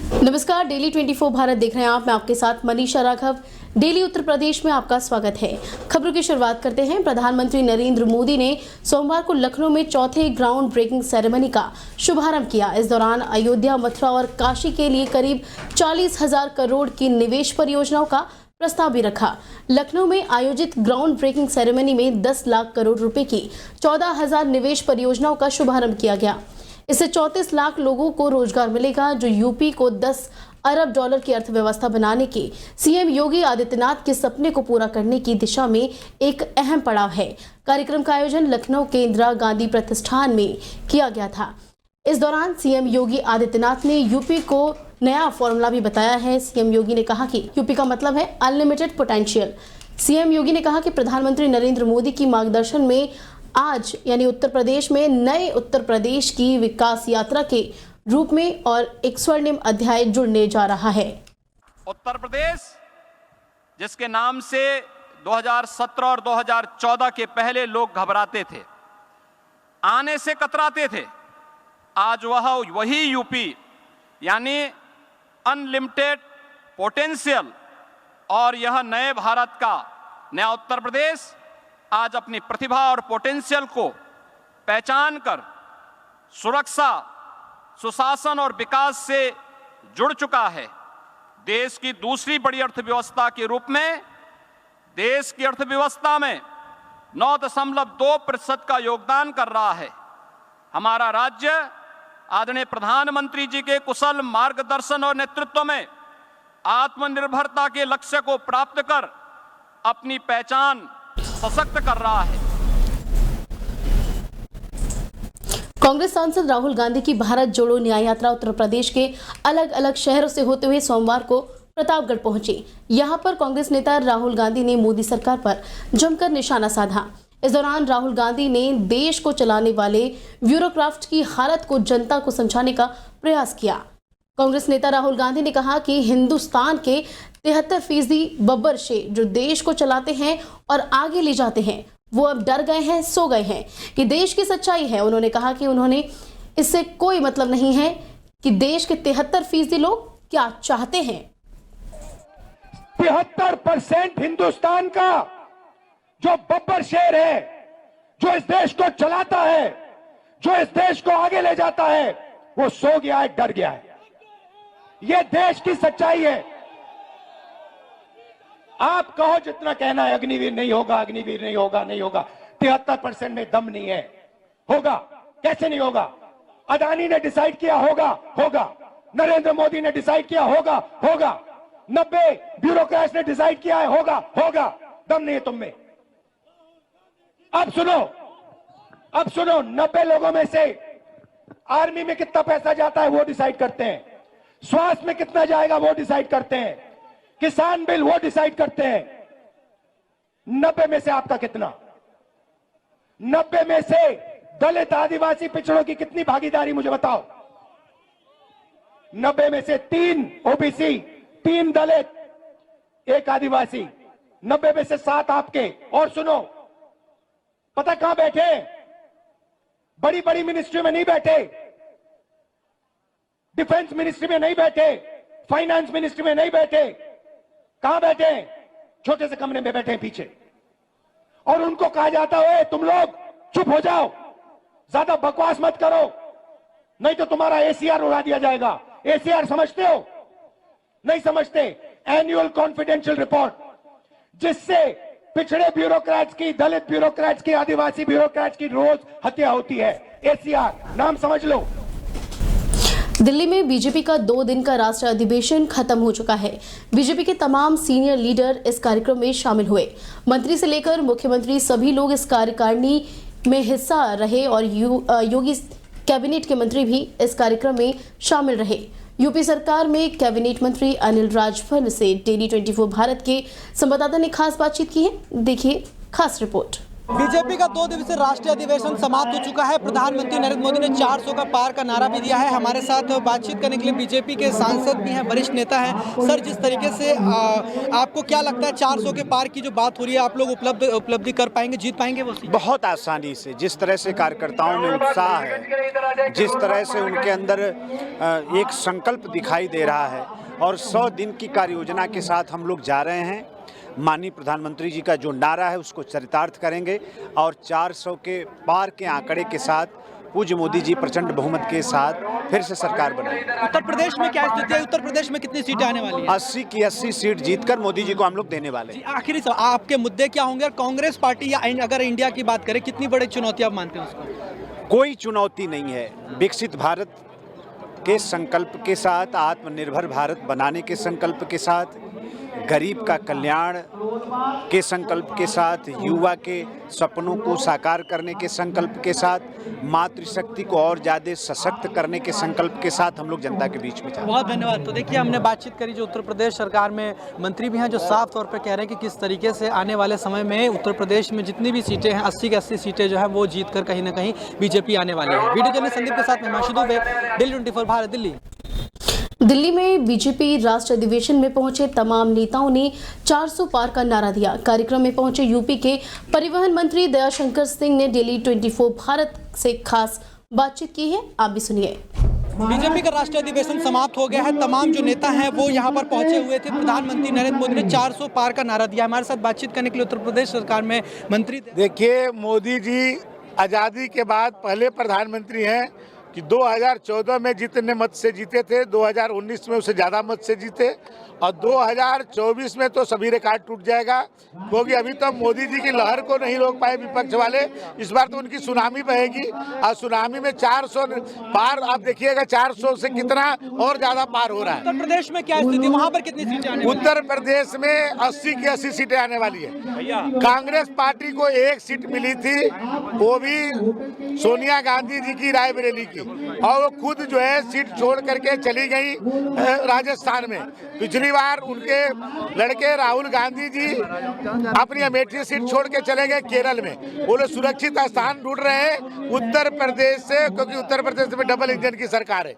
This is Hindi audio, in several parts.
नमस्कार, डेली 24 भारत देख रहे हैं आप। मैं आपके साथ मनीषा राघव। डेली उत्तर प्रदेश में आपका स्वागत है। खबरों की शुरुआत करते हैं। प्रधानमंत्री नरेंद्र मोदी ने सोमवार को लखनऊ में चौथे ग्राउंड ब्रेकिंग सेरेमनी का शुभारंभ किया। इस दौरान अयोध्या, मथुरा और काशी के लिए करीब 40,000 करोड़ की निवेश परियोजनाओं का प्रस्ताव भी रखा। लखनऊ में आयोजित ग्राउंड ब्रेकिंग सेरेमनी में 10 लाख करोड़ रुपए की 14,000 निवेश परियोजनाओं का शुभारंभ किया गया। इससे 34 लाख लोगों को रोजगार मिलेगा, जो यूपी को 10 अरब डॉलर की अर्थव्यवस्था बनाने के सीएम योगी आदित्यनाथ के सपने को पूरा करने की दिशा में एक अहम पड़ाव है। कार्यक्रम का आयोजन लखनऊ के इंदिरा गांधी प्रतिष्ठान में किया गया था। इस दौरान सीएम योगी आदित्यनाथ ने यूपी को नया फॉर्मूला भी बताया है। सीएम योगी ने कहा कि यूपी का मतलब है अनलिमिटेड पोटेंशियल। सीएम योगी ने कहा कि प्रधानमंत्री नरेंद्र मोदी की मार्गदर्शन में आज यानी उत्तर प्रदेश में नए उत्तर प्रदेश की विकास यात्रा के रूप में और एक स्वर्णिम अध्याय जुड़ने जा रहा है। उत्तर प्रदेश जिसके नाम से 2017 और 2014 के पहले लोग घबराते थे, आने से कतराते थे, आज वही यूपी यानी अनलिमिटेड पोटेंशियल और यह नए भारत का नया उत्तर प्रदेश आज अपनी प्रतिभा और पोटेंशियल को पहचान कर सुरक्षा, सुशासन और विकास से जुड़ चुका है। देश की दूसरी बड़ी अर्थव्यवस्था के रूप में देश की अर्थव्यवस्था में 9.2% का योगदान कर रहा है। हमारा राज्य आदरणीय प्रधानमंत्री जी के कुशल मार्गदर्शन और नेतृत्व में आत्मनिर्भरता के लक्ष्य को प्राप्त कर अपनी पहचान सशक्त कर रहा है। कांग्रेस सांसद राहुल गांधी की भारत जोड़ो न्याय यात्रा उत्तर प्रदेश के अलग अलग शहरों से होते हुए सोमवार को प्रतापगढ़ पहुंची। यहां पर कांग्रेस नेता राहुल गांधी ने मोदी सरकार पर जमकर निशाना साधा। इस दौरान राहुल गांधी ने देश को चलाने वाले ब्यूरोक्रेट की हालत को जनता को समझाने का प्रयास किया। कांग्रेस नेता राहुल गांधी ने कहा कि हिंदुस्तान के 73% बब्बर शेर जो देश को चलाते हैं और आगे ले जाते हैं, वो अब डर गए हैं, सो गए हैं कि देश की सच्चाई है। उन्होंने कहा कि उन्होंने इससे कोई मतलब नहीं है कि देश के 73% लोग क्या चाहते हैं। 73% हिंदुस्तान का जो बब्बर शेर है, जो इस देश को चलाता है, जो इस देश को आगे ले जाता है, वो सो गया है, डर गया है। ये देश की सच्चाई है। आप कहो जितना कहना है, अग्निवीर नहीं होगा, अग्निवीर नहीं होगा, नहीं होगा। 73% में दम नहीं है। होगा, कैसे नहीं होगा? अदानी ने डिसाइड किया होगा, होगा। नरेंद्र मोदी ने डिसाइड किया होगा, होगा। 90 ब्यूरोक्रेट्स ने डिसाइड किया है, होगा, होगा। दम नहीं है तुम में। अब सुनो 90 लोगों में से आर्मी में कितना पैसा जाता है वो डिसाइड करते हैं, स्वास्थ्य में कितना जाएगा वो डिसाइड करते हैं, किसान बिल वो डिसाइड करते हैं। 90 में से आपका कितना? 90 में से दलित, आदिवासी, पिछड़ों की कितनी भागीदारी मुझे बताओ। 90 में से 3 ओबीसी, 3 दलित, 1 आदिवासी, 90 में से 7 आपके। और सुनो, पता कहां बैठे? बड़ी बड़ी मिनिस्ट्री में नहीं बैठे, डिफेंस मिनिस्ट्री में नहीं बैठे, फाइनेंस मिनिस्ट्री में नहीं बैठे। कहां बैठे? छोटे से कमरे में बैठे हैं पीछे। और उनको कहा जाता है तुम लोग चुप हो जाओ, ज्यादा बकवास मत करो, नहीं तो तुम्हारा एसीआर उड़ा दिया जाएगा। एसीआर समझते हो? नहीं समझते। एनुअल कॉन्फिडेंशियल रिपोर्ट, जिससे पिछड़े ब्यूरोक्रेट्स की, दलित ब्यूरोक्रेट्स की, आदिवासी ब्यूरोक्रेट्स की रोज हत्या होती है। एसीआर नाम समझ लो। दिल्ली में बीजेपी का 2 दिन का राष्ट्रीय अधिवेशन खत्म हो चुका है। बीजेपी के तमाम सीनियर लीडर इस कार्यक्रम में शामिल हुए। मंत्री से लेकर मुख्यमंत्री सभी लोग इस कार्यकारिणी में हिस्सा रहे और योगी कैबिनेट के मंत्री भी इस कार्यक्रम में शामिल रहे। यूपी सरकार में कैबिनेट मंत्री अनिल राजभर से डेली 24 भारत के संवाददाता ने खास बातचीत की है। देखिए खास रिपोर्ट। बीजेपी का 2 दिवसीय राष्ट्रीय अधिवेशन समाप्त हो चुका है। प्रधानमंत्री नरेंद्र मोदी ने 400 का पार का नारा भी दिया है। हमारे साथ बातचीत करने के लिए बीजेपी के सांसद भी हैं, वरिष्ठ नेता हैं। सर, जिस तरीके से आपको क्या लगता है 400 के पार की जो बात हो रही है, आप लोग उपलब्धि कर पाएंगे, जीत पाएंगे वो सीट? बहुत आसानी से। जिस तरह से कार्यकर्ताओं में उत्साह है, जिस तरह से उनके अंदर एक संकल्प दिखाई दे रहा है और 100 दिन की कार्य योजना के साथ हम लोग जा रहे हैं। माननीय प्रधानमंत्री जी का जो नारा है उसको चरितार्थ करेंगे और 400 के पार के आंकड़े के साथ पूज्य मोदी जी प्रचंड बहुमत के साथ फिर से सरकार बनाएंगे। उत्तर प्रदेश में क्या स्थिति है? उत्तर प्रदेश में कितनी सीटें आने वाली हैं? 80 की 80 सीट जीतकर मोदी जी को हम लोग देने वाले हैं। आखिरी सवाल, आपके मुद्दे क्या होंगे? और कांग्रेस पार्टी या अगर इंडिया की बात करें, कितनी बड़ी चुनौती आप मानते हैं उसको? कोई चुनौती नहीं है। विकसित भारत के संकल्प के साथ, आत्मनिर्भर भारत बनाने के संकल्प के साथ, गरीब का कल्याण के संकल्प के साथ, युवा के सपनों को साकार करने के संकल्प के साथ, मातृशक्ति को और ज़्यादा सशक्त करने के संकल्प के साथ हम लोग जनता के बीच में जाते हैं। बहुत धन्यवाद। तो देखिए, हमने बातचीत करी जो उत्तर प्रदेश सरकार में मंत्री भी हैं, जो साफ तौर पर कह रहे हैं कि किस तरीके से आने वाले समय में उत्तर प्रदेश में जितनी भी सीटें हैं, 80 की 80 सीटें जो है वो जीत कर कहीं ना कहीं बीजेपी आने वाली है। वीडियो जर्नलिस्ट संदीप के साथ मैं हिमांशु दुबे, दिल्ली 24 भारत, दिल्ली। दिल्ली में बीजेपी राष्ट्रीय अधिवेशन में पहुंचे तमाम नेताओं ने 400 पार का नारा दिया। कार्यक्रम में पहुंचे यूपी के परिवहन मंत्री दयाशंकर सिंह ने डेली 24 भारत से खास बातचीत की है, आप भी सुनिए। बीजेपी का राष्ट्रीय अधिवेशन समाप्त हो गया है। तमाम जो नेता हैं वो यहाँ पर पहुंचे हुए थे। प्रधानमंत्री नरेंद्र मोदी ने 400 पार का नारा दिया। हमारे साथ बातचीत करने के लिए उत्तर प्रदेश सरकार में मंत्री। देखिए, मोदी जी आज़ादी के बाद पहले प्रधानमंत्री हैं कि 2014 में जितने मत से जीते थे, 2019 में उससे ज़्यादा मत से जीते और 2024 में तो सभी रिकॉर्ड टूट जाएगा, क्योंकि अभी तो मोदी जी की लहर को नहीं रोक पाए विपक्ष वाले। इस बार तो उनकी सुनामी बहेगी और सुनामी में 400 पार। आप देखिएगा 400 से कितना और ज़्यादा पार हो रहा है। उत्तर प्रदेश में क्या स्थिति, वहाँ पर कितनी सीटें आने वाली? उत्तर प्रदेश में 80 की 80 सीटें आने वाली है। कांग्रेस पार्टी को 1 सीट मिली थी, वो भी सोनिया गांधी जी की रायबरेली की, और वो खुद जो है सीट छोड़ करके चली गई राजस्थान में। पिछली बार उनके लड़के राहुल गांधी जी अपनी अमेठी सीट छोड़ के चले गए केरल में। वो लोग सुरक्षित स्थान ढूंढ रहे हैं उत्तर प्रदेश से, क्योंकि उत्तर प्रदेश में डबल इंजन की सरकार है।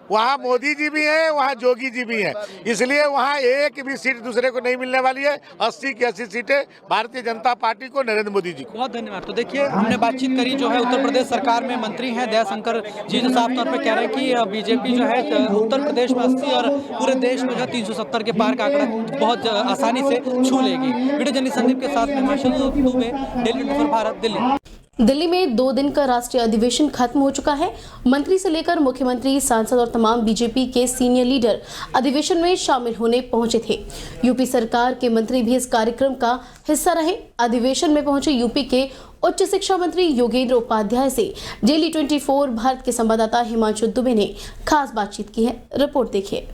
वहाँ मोदी जी भी हैं, वहाँ जोगी जी भी हैं, इसलिए वहाँ एक भी सीट दूसरे को नहीं मिलने वाली है। 80 की 80 सीटें भारतीय जनता पार्टी को, नरेंद्र मोदी जी को। बहुत धन्यवाद। तो देखिए, हमने बातचीत करी जो है उत्तर प्रदेश सरकार में मंत्री हैं दयाशंकर जी, जो साफ तौर पे कह रहे हैं कि बीजेपी जो है उत्तर प्रदेश में 80 और पूरे देश में जो है 370 के पार का आंकड़ा बहुत आसानी से छू लेगी। वीडियो जर्नलिस्ट संदीप के साथ मैं हिमांशु दुबे, डेली 24 भारत, दिल्ली। दिल्ली में 2 दिन का राष्ट्रीय अधिवेशन खत्म हो चुका है। मंत्री से लेकर मुख्यमंत्री, सांसद और तमाम बीजेपी के सीनियर लीडर अधिवेशन में शामिल होने पहुंचे थे। यूपी सरकार के मंत्री भी इस कार्यक्रम का हिस्सा रहे। अधिवेशन में पहुंचे यूपी के उच्च शिक्षा मंत्री योगेंद्र उपाध्याय से डेली 24 भारत के संवाददाता हिमांशु दुबे ने खास बातचीत की है, रिपोर्ट देखिए।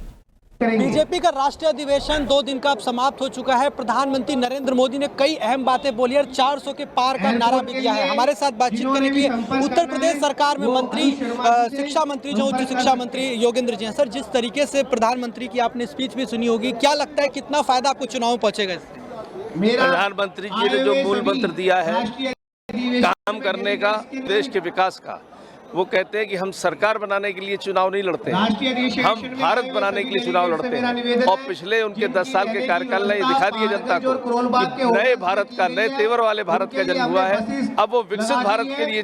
बीजेपी का राष्ट्रीय अधिवेशन 2 दिन का अब समाप्त हो चुका है। प्रधानमंत्री नरेंद्र मोदी ने कई अहम बातें बोली और 400 के पार का नारा भी दिया है। हमारे साथ बातचीत करने के लिए उत्तर प्रदेश सरकार में मंत्री, शिक्षा मंत्री, जो उच्च शिक्षा मंत्री योगेंद्र जी हैं। सर, जिस तरीके से प्रधानमंत्री की आपने स्पीच भी सुनी होगी, क्या लगता है कितना फायदा आपको चुनाव में पहुंचेगा इससे? प्रधानमंत्री जी ने जो मूल मंत्र दिया है काम करने का, देश के विकास का, वो कहते हैं कि हम सरकार बनाने के लिए चुनाव नहीं लड़ते हैं, हम भारत बनाने के लिए चुनाव लड़ते हैं। और पिछले उनके 10 साल के कार्यकाल ने दिखा दिया जनता को कि नए भारत का, नए तेवर वाले भारत का जन्म हुआ है। अब वो विकसित भारत के लिए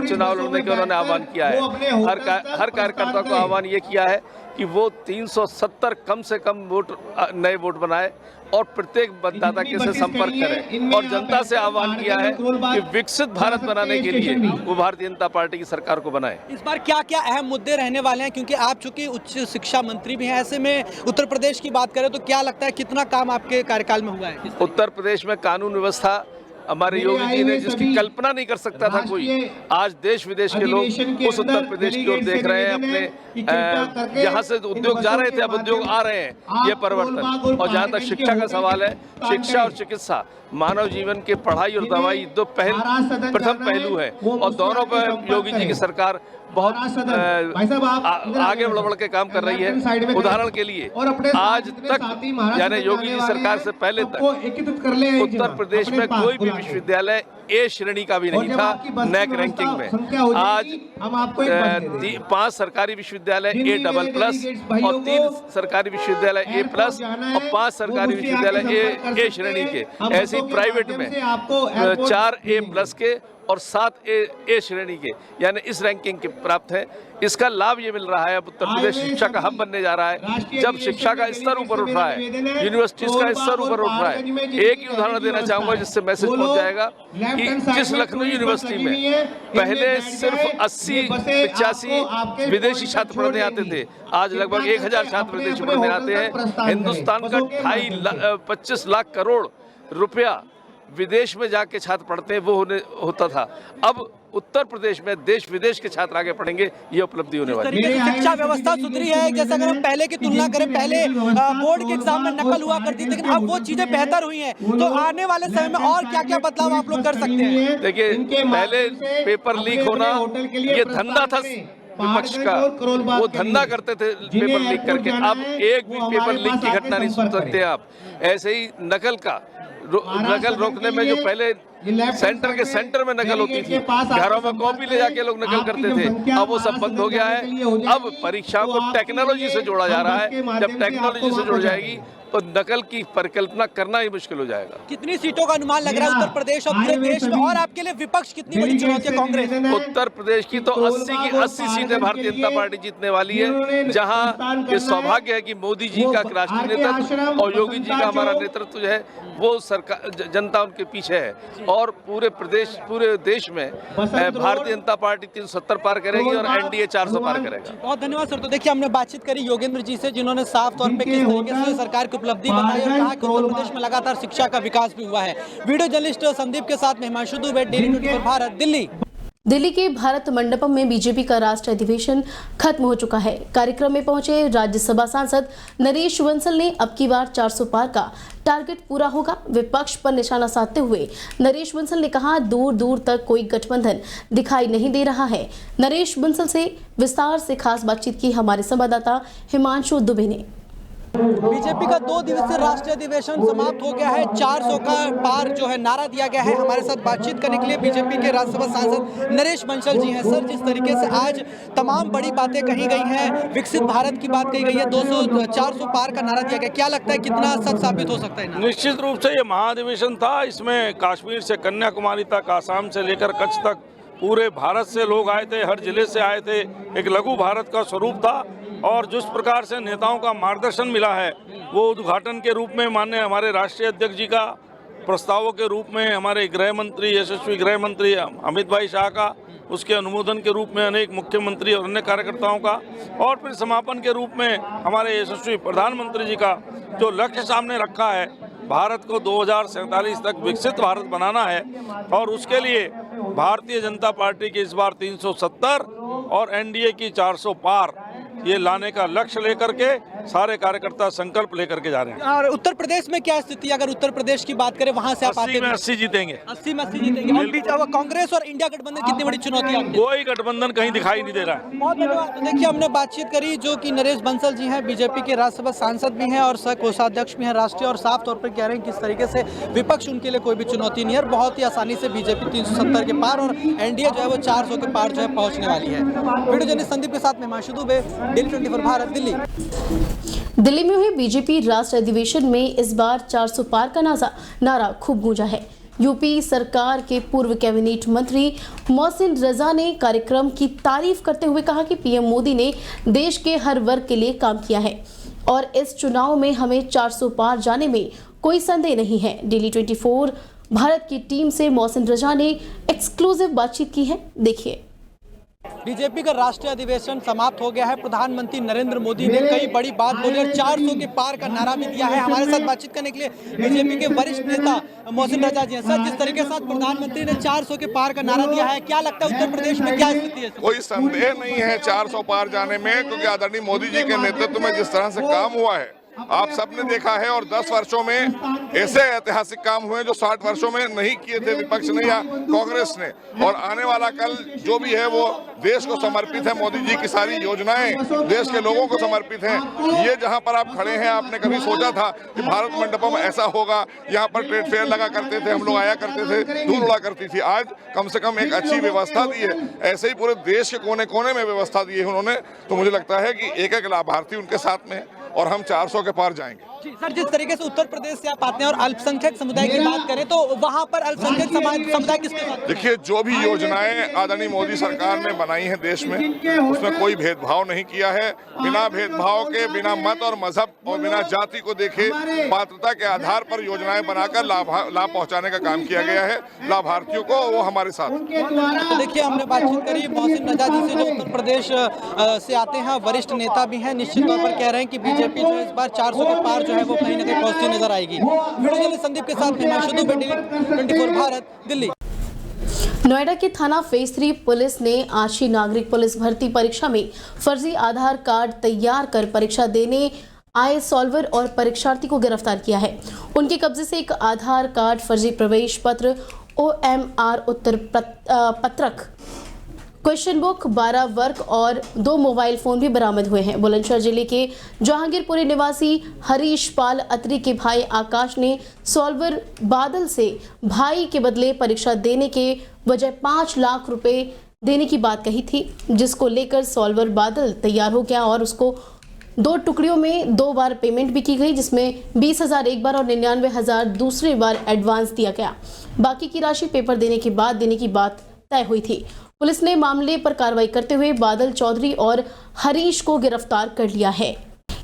चुनाव लड़ने का उन्होंने आह्वान किया है। हर कार्यकर्ता को आह्वान ये किया है कि वो 370 कम से कम वोट, नए वोट बनाए और प्रत्येक मतदाता के से संपर्क करें और जनता से आह्वान किया है कि विकसित भारत बनाने के लिए वो भारतीय जनता पार्टी की सरकार को बनाए। इस बार क्या क्या अहम मुद्दे रहने वाले हैं, क्योंकि आप चूंकि उच्च शिक्षा मंत्री भी हैं, ऐसे में उत्तर प्रदेश की बात करें तो क्या लगता है कितना काम आपके कार्यकाल में हुआ है? उत्तर प्रदेश में कानून व्यवस्था हमारे योगी जी ने जिसकी कल्पना नहीं कर सकता था कोई, आज देश विदेश के लोग उस उत्तर प्रदेश की ओर देख रहे हैं। अपने जहाँ से उद्योग जा रहे थे अब उद्योग आ रहे हैं, ये परिवर्तन। और जहाँ तक शिक्षा का सवाल है, शिक्षा और चिकित्सा मानव जीवन के पढ़ाई और दवाई दो प्रथम पहलू है और दोनों पर योगी जी की सरकार बहुत आगे बढ़ के काम कर रही है। उदाहरण के लिए आज तक यानी योगी जी सरकार से पहले तक उत्तर प्रदेश में कोई भी विश्वविद्यालय ए श्रेणी का भी नहीं था नैक रैंकिंग में। आज 5 सरकारी विश्वविद्यालय A++ और 3 सरकारी विश्वविद्यालय A+ और 5 सरकारी विश्वविद्यालय ए श्रेणी के, ऐसे ही प्राइवेट में 4 A+ के और 7 ए श्रेणी के, यानी इस रैंकिंग के प्राप्त है। इसका लाभ ये मिल रहा है, अब उत्तर प्रदेश शिक्षा का हब बनने जा रहा है। जब शिक्षा का स्तर ऊपर उठ रहा है, यूनिवर्सिटीज का स्तर ऊपर उठ रहा है, एक ही उदाहरण देना चाहूंगा जिससे मैसेज पहुंच जाएगा कि जिस लखनऊ यूनिवर्सिटी में पहले सिर्फ 80-85 विदेशी छात्र पढ़ने आते थे, आज लगभग 1000 छात्र विदेशी पढ़ने आते हैं। हिंदुस्तान का 25 लाख करोड़ रुपया विदेश में जाके छात्र पढ़ते हैं, वो होता था। अब उत्तर प्रदेश में देश विदेश के छात्र आगे पढ़ेंगे, ये उपलब्धि होने वाली है। शिक्षा व्यवस्था सुधरी है, जैसे अगर हम पहले की तुलना करें, पहले बोर्ड के एग्जाम में नकल हुआ करती थी, लेकिन अब वो चीजें बेहतर हुई हैं। तो आने वाले समय में और क्या क्या बदलाव आप लोग कर सकते हैं? देखिए, पहले पेपर लीक होना ये धंधा था विपक्ष का, वो धंधा करते थे पेपर लीक करके। अब एक भी पेपर लीक की घटना नहीं सुन सकते आप। ऐसे ही नकल रोकने में जो पहले सेंटर में नकल होती थी, घरों में कॉपी ले जाके लोग नकल करते थे, अब वो सब बंद हो गया है। अब परीक्षा को टेक्नोलॉजी से जोड़ा जा रहा है। जब टेक्नोलॉजी से जुड़ जाएगी तो नकल की परिकल्पना करना ही मुश्किल हो जाएगा। कितनी सीटों का अनुमान लग रहा है उत्तर प्रदेश और पूरे देश में? और आपके लिए विपक्ष कितनी बड़ी चुनौती है कांग्रेस? उत्तर प्रदेश की तो 80 की 80 सीटें भारतीय जनता पार्टी जीतने वाली है, जहां ये सौभाग्य है कि मोदी जी का राष्ट्रीय नेतृत्व और योगी जी का हमारा नेतृत्व जो है वो सरकार, जनता उनके पीछे है। और पूरे देश में भारतीय जनता पार्टी 370 पार करेगी और एनडीए 400 पार करेगा। बहुत धन्यवाद सर। तो देखिए, हमने बातचीत करी योगेंद्र जी से, जिन्होंने साफ तौर पे किस तरीके से सरकार की उपलब्धि बताई और कहा कि उत्तर प्रदेश में लगातार शिक्षा का विकास भी हुआ है। वीडियो जर्नलिस्ट संदीप के साथ हिमांशु दुबे, डेली 24 भारत, दिल्ली। दिल्ली के भारत मंडपम में बीजेपी का राष्ट्रीय अधिवेशन खत्म हो चुका है। कार्यक्रम में पहुंचे राज्यसभा सांसद नरेश बंसल ने अब की बार 400 पार का टारगेट पूरा होगा। विपक्ष पर निशाना साधते हुए नरेश बंसल ने कहा, दूर दूर तक कोई गठबंधन दिखाई नहीं दे रहा है। नरेश बंसल से विस्तार से खास बातचीत की हमारे संवाददाता हिमांशु दुबे ने। बीजेपी का 2 दिवसीय राष्ट्रीय अधिवेशन समाप्त हो गया है। 400 का पार जो है नारा दिया गया है। हमारे साथ बातचीत करने के लिए बीजेपी के राज्यसभा सांसद नरेश बंसल जी हैं। सर, जिस तरीके से आज तमाम बड़ी बातें कही गई हैं, विकसित भारत की बात कही गई है, 400 पार का नारा दिया गया, क्या लगता है कितना सच साबित हो सकता है? निश्चित रूप से ये महाधिवेशन था। इसमें कश्मीर से कन्याकुमारी तक, आसाम से लेकर कच्छ तक पूरे भारत से लोग आए थे, हर जिले से आए थे। एक लघु भारत का स्वरूप था और जिस प्रकार से नेताओं का मार्गदर्शन मिला है, वो उद्घाटन के रूप में माननीय हमारे राष्ट्रीय अध्यक्ष जी का, प्रस्तावों के रूप में हमारे गृह मंत्री, यशस्वी गृह मंत्री अमित भाई शाह का, उसके अनुमोदन के रूप में अनेक मुख्यमंत्री और अन्य कार्यकर्ताओं का, और फिर समापन के रूप में हमारे यशस्वी प्रधानमंत्री जी का जो लक्ष्य सामने रखा है, भारत को 2047 तक विकसित भारत बनाना है। और उसके लिए भारतीय जनता पार्टी की इस बार 370 और एनडीए की 400 पार ये लाने का लक्ष्य लेकर के सारे कार्यकर्ता संकल्प लेकर के जा रहे हैं। और उत्तर प्रदेश में क्या स्थिति है? अगर उत्तर प्रदेश की बात करें, वहां से आप आते हैं। 80 जीतेंगे। 80 में 80 जीतेंगे। और बीच कांग्रेस और इंडिया गठबंधन कितनी बड़ी चुनौती है? कोई गठबंधन कहीं दिखाई नहीं दे रहा है। बहुत धन्यवाद। तो देखिए, हमने बातचीत करी जो कि नरेश बंसल जी हैं, बीजेपी के राज्यसभा सांसद भी हैं और कोषाध्यक्ष भी हैं राष्ट्रीय, और साफ तौर पर कह रहे हैं किस तरीके से विपक्ष उनके लिए कोई भी चुनौती नहीं है और बहुत ही आसानी से बीजेपी 370 के पार और एनडीए जो है वो 400 के पार जो है पहुंचने वाली है। वीडियो जर्नलिस्ट संदीप के साथ में हिमांशु दुबे, डेली 24 भारत, दिल्ली। दिल्ली में हुए बीजेपी राष्ट्रीय अधिवेशन में इस बार 400 पार का नारा खूब गूंजा है। यूपी सरकार के पूर्व कैबिनेट मंत्री मोहसिन रजा ने कार्यक्रम की तारीफ करते हुए कहा कि पीएम मोदी ने देश के हर वर्ग के लिए काम किया है और इस चुनाव में हमें 400 पार जाने में कोई संदेह नहीं है। डेली 24 भारत की टीम से मोहसिन रजा ने एक्सक्लूसिव बातचीत की है, देखिए। बीजेपी का राष्ट्रीय अधिवेशन समाप्त हो गया है। प्रधानमंत्री नरेंद्र मोदी ने कई बड़ी बात बोली और 400 के पार का नारा भी दिया है। हमारे साथ बातचीत करने के लिए बीजेपी के वरिष्ठ नेता मोहसिन रजा जी हैं। सर, जिस तरीके से प्रधानमंत्री ने 400 के पार का नारा दिया है, क्या लगता है उत्तर प्रदेश में क्या स्थिति है? कोई संदेह नहीं है 400 पार जाने में, क्योंकि आदरणीय मोदी जी के नेतृत्व में जिस तरह से काम हुआ है आप सबने देखा है और 10 वर्षों में ऐसे ऐतिहासिक काम हुए जो 60 वर्षों में नहीं किए थे विपक्ष ने या कांग्रेस ने। और आने वाला कल जो भी है वो देश को समर्पित है। मोदी जी की सारी योजनाएं देश के लोगों को समर्पित हैं। ये जहां पर आप खड़े हैं, आपने कभी सोचा था कि भारत मंडपम ऐसा होगा? यहाँ पर ट्रेड फेयर लगा करते थे, हम लोग आया करते थे, धूल उड़ा करती थी। आज कम से कम एक अच्छी व्यवस्था दी है। ऐसे ही पूरे देश के कोने कोने में व्यवस्था दी है उन्होंने। तो मुझे लगता है कि एक एक लाभार्थी उनके साथ में है और हम 400 के पार जाएंगे। जी सर, जिस तरीके से उत्तर प्रदेश से आप आते हैं और अल्पसंख्यक समुदाय की बात करें तो वहां पर अल्पसंख्यक समुदाय किसके साथ? देखिए, जो भी योजनाएं आदरणीय मोदी सरकार ने बनाई हैं देश में, उसमें कोई भेदभाव नहीं किया है। बिना भेदभाव के, बिना मत और मजहब और बिना जाति को देखे पात्रता के आधार पर योजनाएं बनाकर लाभ पहुंचाने का काम किया गया है लाभार्थियों को। वो हमारे साथ। तो देखिए, हमने बातचीत करी मोहसिन रजा जी से, जो उत्तर प्रदेश से आते हैं, वरिष्ठ नेता भी हैं। निश्चित तौर पर कह रहे हैं कि बीजेपी जो इस बार 400 के पार जो है वो कहीं ना कहीं पहुंचती नजर आएगी। वीडियो जर्नलिस्ट संदीप के साथ हिमांशु दुबे, डेली 24 भारत, दिल्ली। नोएडा के थाना फेज 3 पुलिस ने आशी नागरिक पुलिस भर्ती परीक्षा में फर्जी आधार कार्ड तैयार कर परीक्षा देने आए सॉल्वर और परीक्षार्थी को गिरफ्तार किया है। उनके कब्जे से एक आधार कार्ड, फर्जी प्रवेश पत्र, OMR उत्तर पत्रक, क्वेश्चन बुक, 12 वर्क और 2 मोबाइल फोन भी बरामद हुए हैं। बुलंदशहर जिले के जहांगीरपुरी निवासी हरीश पाल अत्री के भाई आकाश ने सॉल्वर बादल से भाई के बदले परीक्षा देने के बजाय 5 लाख रुपए देने की बात कही थी, जिसको लेकर सॉल्वर बादल तैयार हो गया और उसको 2 टुकड़ियों में 2 बार पेमेंट भी की गई, जिसमें 20,000 एक बार और 99,000 दूसरी बार एडवांस दिया गया। बाकी की राशि पेपर देने के बाद देने की बात तय हुई थी। पुलिस ने मामले पर कार्रवाई करते हुए बादल चौधरी और हरीश को गिरफ्तार कर लिया है।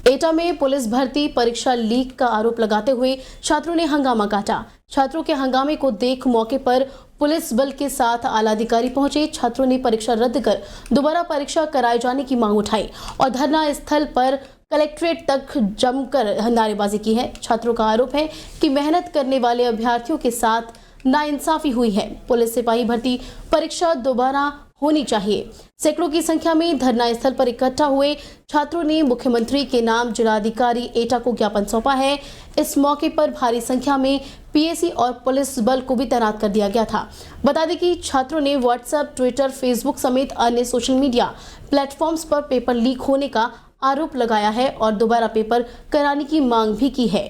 एटा में पुलिस भर्ती परीक्षा लीक का आरोप लगाते हुए छात्रों ने हंगामा काटा। छात्रों के हंगामे को देख मौके पर पुलिस बल के साथ आला अधिकारी पहुंचे। छात्रों ने परीक्षा रद्द कर दोबारा परीक्षा कराए जाने की मांग उठाई और धरना स्थल पर कलेक्ट्रेट तक जमकर नारेबाजी की है। छात्रों का आरोप है कि मेहनत करने वाले अभ्यर्थियों के साथ नाइंसाफी हुई है। पुलिस सिपाही भर्ती परीक्षा दोबारा होनी चाहिए। सैकड़ों की संख्या में धरना स्थल पर इकट्ठा हुए छात्रों ने मुख्यमंत्री के नाम जिलाधिकारी एटा को ज्ञापन सौंपा है। इस मौके पर भारी संख्या में पीएसी और पुलिस बल को भी तैनात कर दिया गया था। बता दें कि छात्रों ने व्हाट्सएप, ट्विटर, फेसबुक समेत अन्य सोशल मीडिया प्लेटफॉर्म्स पर पेपर लीक होने का आरोप लगाया है और दोबारा पेपर कराने की मांग भी की है।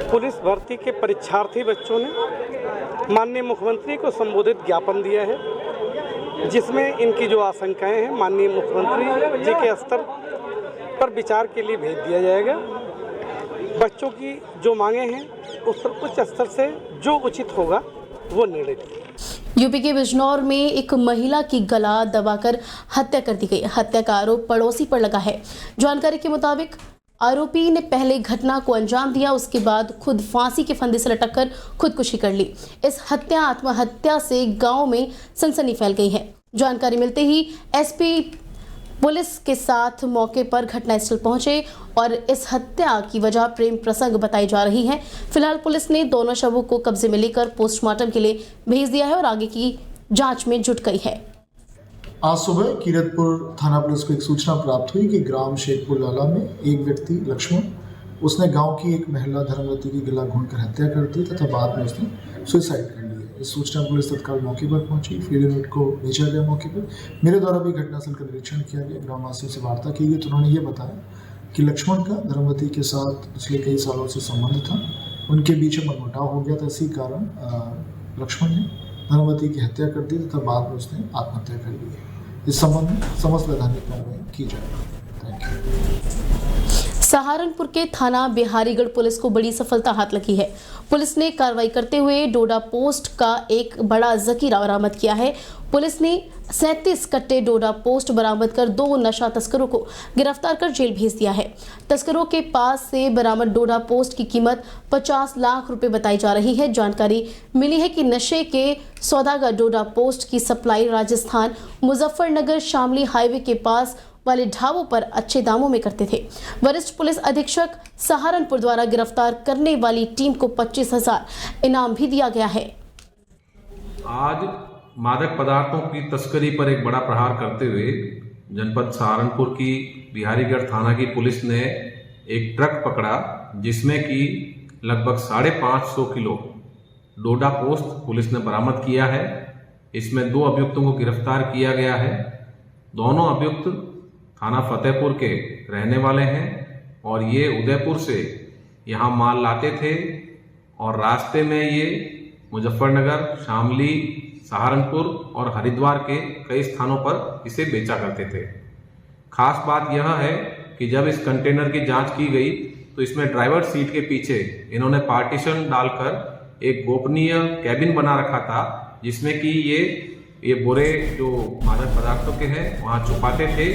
पुलिस भर्ती के परीक्षार्थी बच्चों ने माननीय मुख्यमंत्री को संबोधित ज्ञापन दिया है, जिसमें इनकी जो आशंकाएं हैं माननीय मुख्यमंत्री जी के स्तर पर विचार के लिए भेज दिया जाएगा। बच्चों की जो मांगे हैं उस पर उच्च स्तर से जो उचित होगा वो निर्णय लिया। यूपी के बिजनौर में एक महिला की गला दबाकर हत्या कर दी गई। हत्या का आरोप पड़ोसी पर लगा है। जानकारी के मुताबिक आरोपी ने पहले घटना को अंजाम दिया, उसके बाद खुद फांसी के फंदे से लटककर खुदकुशी कर ली। इस आत्महत्या से गांव में सनसनी फैल गई है। जानकारी मिलते ही एसपी पुलिस के साथ मौके पर घटनास्थल पहुंचे और इस हत्या की वजह प्रेम प्रसंग बताई जा रही है। फिलहाल पुलिस ने दोनों शवों को कब्जे में लेकर पोस्टमार्टम के लिए भेज दिया है और आगे की जांच में जुट गई है। आज सुबह कीरतपुर थाना पुलिस को एक सूचना प्राप्त हुई कि ग्राम शेखपुर लाला में एक व्यक्ति लक्ष्मण, उसने गांव की एक महिला धर्मवती की गला घोंटकर हत्या कर दी तथा बाद में उसने सुसाइड कर लिया। इस सूचना पुलिस तत्काल मौके पर पहुंची। फील्ड यूनिट को भेजा गया मौके पर। मेरे द्वारा भी घटनास्थल का निरीक्षण किया गया। ग्रामवासियों से वार्ता की गई तो उन्होंने ये बताया कि लक्ष्मण का धर्मवती के साथ पिछले कई सालों से संबंध था। उनके बीच में मनमुटाव हो गया था। इसी कारण लक्ष्मण ने धर्मवती की हत्या कर दी तथा बाद में उसने आत्महत्या कर ली। इस संबंध में समस्त वैधानिक कार्रवाई की जाएगी। Thank you. सहारनपुर के थाना बिहारीगढ़ पुलिस को बड़ी सफलता हाथ लगी है। पुलिस ने कार्रवाई करते हुए डोडा पोस्ट का एक बड़ा जखीरा बरामद किया है। पुलिस ने 37 कट्टे डोडा पोस्ट बरामद कर 2 नशा तस्करों को गिरफ्तार कर जेल भेज दिया है। तस्करों के पास से बरामद डोडा पोस्ट की कीमत 50 लाख रुपए बताई जा रही है। जानकारी मिली है कि नशे के सौदागर डोडा पोस्ट की सप्लाई राजस्थान मुजफ्फरनगर शामली हाईवे के पास वाले ढाबों पर अच्छे दामों में करते थे। वरिष्ठ पुलिस अधीक्षक सहारनपुर द्वारा गिरफ्तार करने वाली टीम को 25,000 इनाम भी दिया गया है। आज मादक पदार्थों की तस्करी पर एक बड़ा प्रहार करते हुए जनपद सहारनपुर की बिहारीगढ़ थाना की पुलिस ने एक ट्रक पकड़ा जिसमें कि लगभग 550 किलो डोडा पोस्त पुलिस ने बरामद किया है। इसमें 2 अभियुक्तों को गिरफ्तार किया गया है। दोनों अभियुक्त थाना फतेहपुर के रहने वाले हैं और ये उदयपुर से यहाँ माल लाते थे और रास्ते में ये मुजफ्फरनगर, शामली, सहारनपुर और हरिद्वार के कई स्थानों पर इसे बेचा करते थे। खास बात यह है कि जब इस कंटेनर की जांच की गई तो इसमें ड्राइवर सीट के पीछे इन्होंने पार्टीशन डालकर एक गोपनीय कैबिन बना रखा था जिसमें कि ये बोरे जो मादक पदार्थों के हैं वहां छुपाते थे।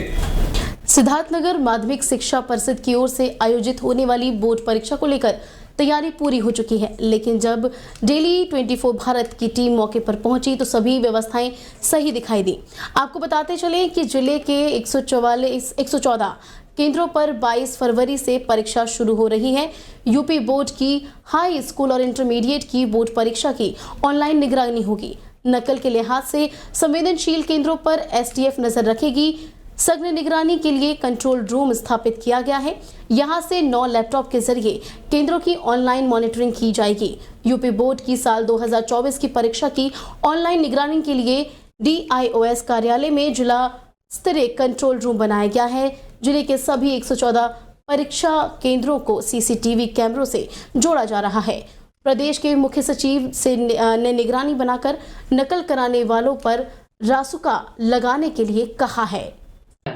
सिद्धार्थनगर माध्यमिक शिक्षा परिषद की ओर से आयोजित होने वाली बोर्ड परीक्षा को लेकर तैयारी पूरी हो चुकी है, लेकिन जब डेली 24 भारत की टीम मौके पर पहुंची तो सभी व्यवस्थाएं सही दिखाई दी। आपको बताते चलें कि जिले के 114 केंद्रों पर 22 फरवरी से परीक्षा शुरू हो रही है। यूपी बोर्ड की हाई स्कूल और इंटरमीडिएट की बोर्ड परीक्षा की ऑनलाइन निगरानी होगी। नकल के लिहाज से संवेदनशील केंद्रों पर एसटीएफ नजर रखेगी। सघन निगरानी के लिए कंट्रोल रूम स्थापित किया गया है। यहां से 9 लैपटॉप के जरिए केंद्रों की ऑनलाइन मॉनिटरिंग की जाएगी। यूपी बोर्ड की साल 2024 की परीक्षा की ऑनलाइन निगरानी के लिए DIOS कार्यालय में जिला स्तरीय कंट्रोल रूम बनाया गया है। जिले के सभी 114 परीक्षा केंद्रों को CCTV कैमरों से जोड़ा जा रहा है। प्रदेश के मुख्य सचिव ने निगरानी बनाकर नकल कराने वालों पर रासुका लगाने के लिए कहा है।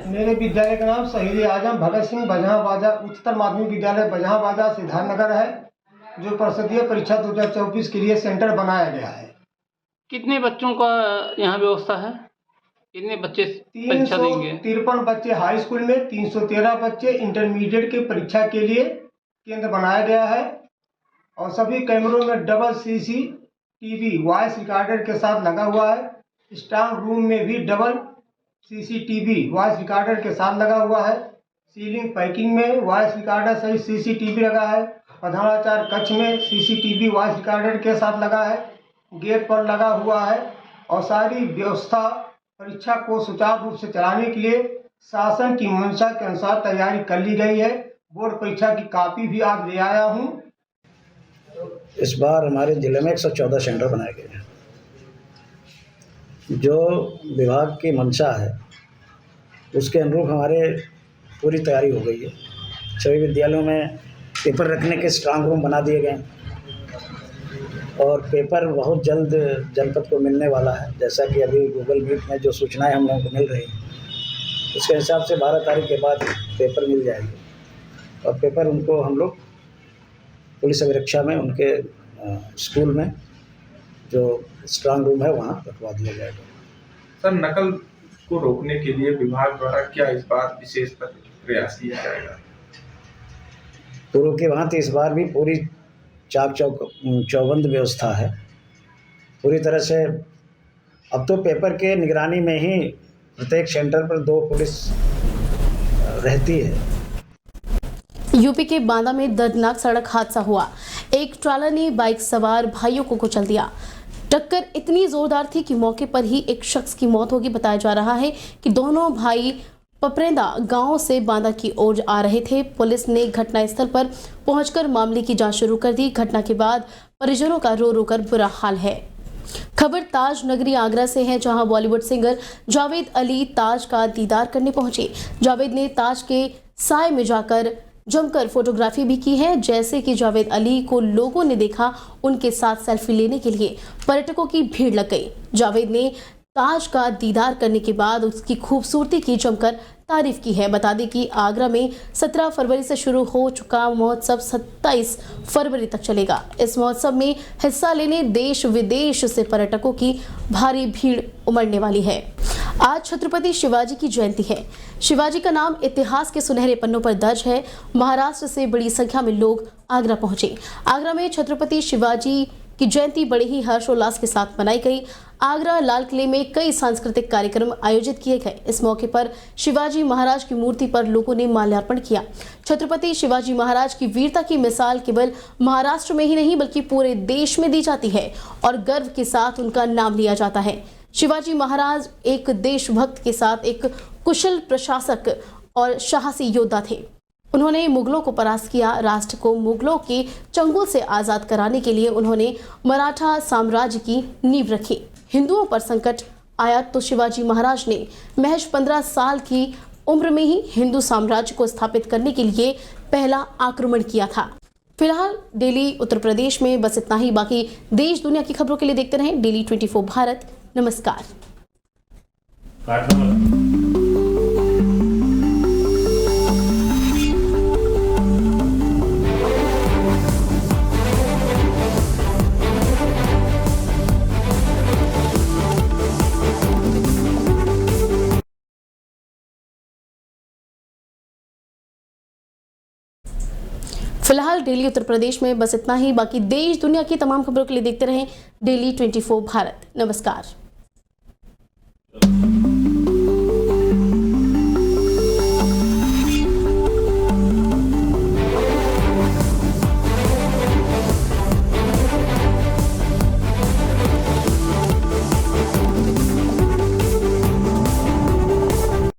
मेरे विद्यालय का नाम शहीद आजम भगत सिंह बजहाँबाजा उच्चतर माध्यमिक विद्यालय बजहाँबाजा सिद्धार्थनगर है, जो परिषदीय परीक्षा 2024 के लिए सेंटर बनाया गया है। कितने बच्चों का यहाँ व्यवस्था है? कितने बच्चे परीक्षा देंगे? 353 बच्चे हाई स्कूल में, 313 बच्चे इंटरमीडिएट की परीक्षा के लिए केंद्र बनाया गया है और सभी कैमरों में डबल CCTV वॉइस रिकॉर्डर के साथ लगा हुआ है। स्ट्रांग रूम में भी डबल CCTV वॉइस रिकॉर्डर के साथ लगा हुआ है। सीलिंग पैकिंग में वॉइस रिकॉर्डर सहित CCTV लगा है। प्रधानाचार्य कक्ष में CCTV वॉइस रिकॉर्डर के साथ लगा है। गेट पर लगा हुआ है और सारी व्यवस्था परीक्षा को सुचारू रूप से चलाने के लिए शासन की मंशा के अनुसार तैयारी कर ली गई है। बोर्ड परीक्षा की कॉपी भी आज ले आया हूँ। इस बार हमारे जिले में 114 सेंटर बनाए गए हैं। जो विभाग की मंशा है उसके अनुरूप हमारे पूरी तैयारी हो गई है। सभी विद्यालयों में पेपर रखने के स्ट्रांग रूम बना दिए गए और पेपर बहुत जल्द जनपद को मिलने वाला है। जैसा कि अभी गूगल मीट में जो सूचनाएं हम लोगों को मिल रही हैं उसके हिसाब से 12 तारीख के बाद पेपर मिल जाएगी और पेपर उनको हम लोग पुलिस अभिरक्षा में उनके स्कूल में जो स्ट्रांग रूम है वहाँ रखवा दिया जाएगा। सर, नकल को रोकने के लिए विभाग द्वारा क्या इस बार विशेष प्रयास किया जाएगा? पूर्व की भांति इस बार भी पूरी चाक चौबंद व्यवस्था है। पूरी तरह से अब तो पेपर के निगरानी में ही प्रत्येक सेंटर पर 2 पुलिस रहती है। यूपी के बांदा में दर्दनाक सड़क हादसा हुआ। एक ट्राला ने बाइक सवार भाइयों को कुचल दिया। टक्कर इतनी जोरदार थी कि मौके पर ही एक शख्स की मौत होगी। बताया जा रहा है कि दोनों भाई पपरेंदा गांव से बांदा की ओर आ रहे थे। पुलिस ने घटनास्थल पर पहुंचकर मामले की जांच शुरू कर दी। घटना के बाद परिजनों का रो रो कर बुरा हाल है। खबर ताज नगरी आगरा से है, जहां बॉलीवुड सिंगर जावेद अली ताज का दीदार करने पहुंचे। जावेद ने ताज के साय में जाकर जमकर फोटोग्राफी भी की है। जैसे कि जावेद अली को लोगों ने देखा, उनके साथ सेल्फी लेने के लिए पर्यटकों की भीड़ लग गई। जावेद ने ताज का दीदार करने के बाद उसकी खूबसूरती की जमकर तारीफ की है। बता दें कि आगरा में 17 फरवरी से शुरू हो चुका महोत्सव 27 फरवरी तक चलेगा। इस महोत्सव में हिस्सा लेने देश विदेश से पर्यटकों की भारी भीड़ उमड़ने वाली है। आज छत्रपति शिवाजी की जयंती है। शिवाजी का नाम इतिहास के सुनहरे पन्नों पर दर्ज है। महाराष्ट्र से बड़ी संख्या में लोग आगरा पहुंचे। आगरा में छत्रपति शिवाजी की जयंती बड़े ही हर्षोल्लास के साथ मनाई गई। आगरा लाल किले में कई सांस्कृतिक कार्यक्रम आयोजित किए गए। इस मौके पर शिवाजी महाराज की मूर्ति पर लोगों ने माल्यार्पण किया। छत्रपति शिवाजी महाराज की वीरता की मिसाल केवल महाराष्ट्र में ही नहीं बल्कि पूरे देश में दी जाती है और गर्व के साथ उनका नाम लिया जाता है। शिवाजी महाराज एक देशभक्त के साथ एक कुशल प्रशासक और साहसी योद्धा थे। उन्होंने मुगलों को परास्त किया। राष्ट्र को मुगलों के चंगुल से आजाद कराने के लिए उन्होंने मराठा साम्राज्य की नींव रखी। हिंदुओं पर संकट आया तो शिवाजी महाराज ने महज 15 साल की उम्र में ही हिंदू साम्राज्य को स्थापित करने के लिए पहला आक्रमण किया था। फिलहाल दिल्ली उत्तर प्रदेश में बस इतना ही। बाकी देश दुनिया की खबरों के लिए देखते रहें डेली 24 भारत। नमस्कार। फिलहाल दिल्ली उत्तर प्रदेश में बस इतना ही। बाकी देश दुनिया की तमाम खबरों के लिए देखते रहें डेली 24 भारत। नमस्कार।